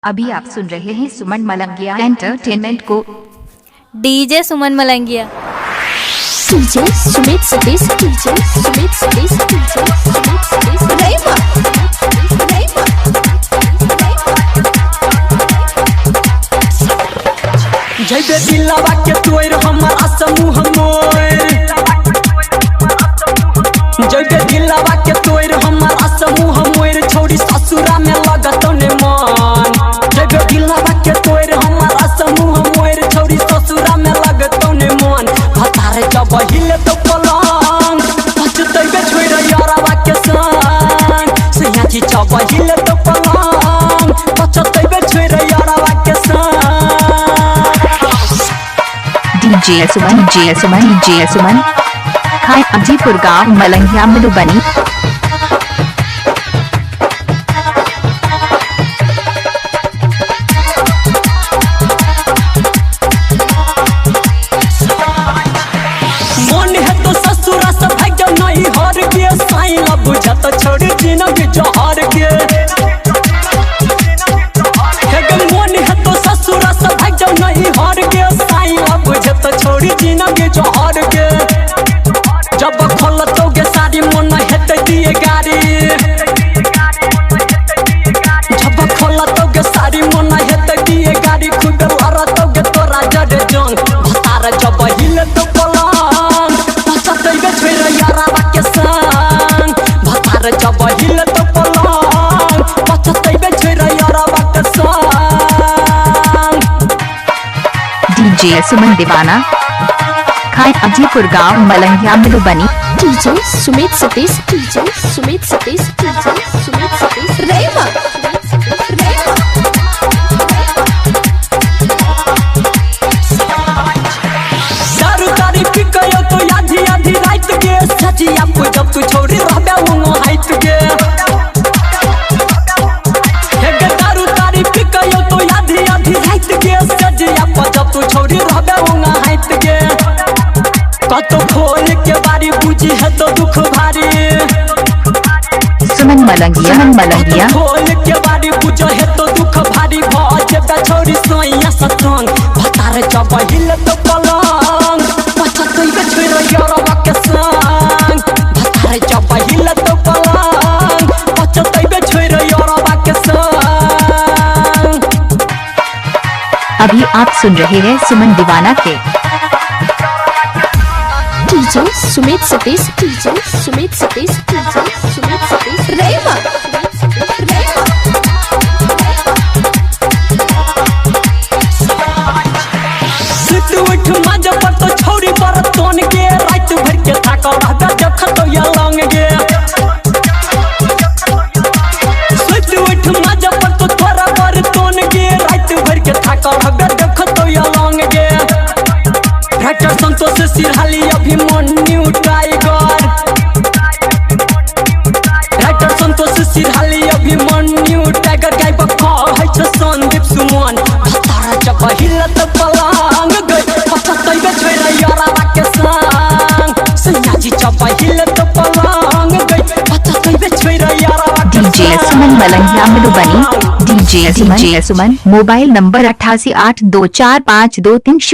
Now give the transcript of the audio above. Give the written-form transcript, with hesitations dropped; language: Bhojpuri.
अभी आप सुन रहे हैं सुमन मलंगिया एंटरटेनमेंट को। DJ Suman Malangiya, DJ Sumit Satish, DJ Sumit Satish, DJ Sumit Satish, रेमा रेमा। जय बे दिलवा के तोर हमर समूह मोर, जय बे दिलवा के तोर हमर समूह मोर, छोड़ी ससुरा में लगतौ ने मन। जय बे दिलवा के तोर हमर समूह मोर, छोड़ी ससुरा में लगतौ ने मन। भतारे जब हिले तो पलंग पछतै बे छोड़ यारवा के संग, सैया जी जब हिले तो पलंग पछतै बे छोड़ यारवा के संग। डीजे सुमन खाए अजीपुर गाँव मलंगिया मधुबनी। मन है तो ससुरा से भाग नहीं हर के, साइला बुझत छोड़ जिंदगी जहर के। मन है तो ससुरा से भाग नहीं हर के, साइला बुझत छोड़ जिंदगी जहर के। जब खोलतोगे सारी मन हेत दिए गाड़ी, जब खोलतोगे सारी मन हेत दिए गाड़ी, खुद लड़तोगे तोरा जड़े जंग। भतार जब हिले तो पलंग पछतैबे छोड़ यारवा के संग, भतार जब हिले तो पलंग पछतैबे छोड़ यारवा के संग। डीजे सुमन दीवाना खाए अजीपुर गाँव Malangiya Madhubani. DJ Sumit Satish, DJ Sumit Satish, DJ Sumit Satish, रेमा रेमा। दारू तारी पी गयो तो आधी आधी रात के, सजिया पे जब तू छोड़ी रहबे उनो हाइट के। हे गे दारू तारी पी गयो तो आधी आधी रात के, सजिया पे जब तू छोड़ी रहबे उनो हाइट के। कतो खोल के बारी बुझी है तो दुख भारी, सुमन मलंगिया खोल के बारी बुझो है तो दुख भारी। भजे बे छोड़ी सोइया सतंग, भतार जब हिले तो पलंग पछतैबे छोड़ यारवा के संग, भतार जब हिले तो पलंग पछतैबे छोड़ यारवा के संग। अभी आप सुन रहे हैं सुमन दीवाना के। DJ Sumit Satish, DJ Sumit Satish, DJ Sumit Satish, रेमा रेमा। सुत उठ मजा पर तो छोड़ी पर तोन के, रात भर के थाका रहबे देखत तो या लंग गे। सुत उठ मजा पर तो थोड़ा पर तोन के, रात भर के थाका रहबे देखत तो या लंग गे। Factor Santosh Sirhali Abhimanyu Tiger, factor Santosh Sirhali Abhimanyu Tiger. गाय बक्का है छ संदीप सुमन, भतारा जब हिले तो पलंग गई पछतैबे छोड़ यारवा के संग, सैया जी जब हिले तो पलंग गई पछतैबे छोड़ यारवा के संग। डीजे सुमन मलंगिया मधुबनी। डीजे सुमन मोबाइल नंबर 88824523।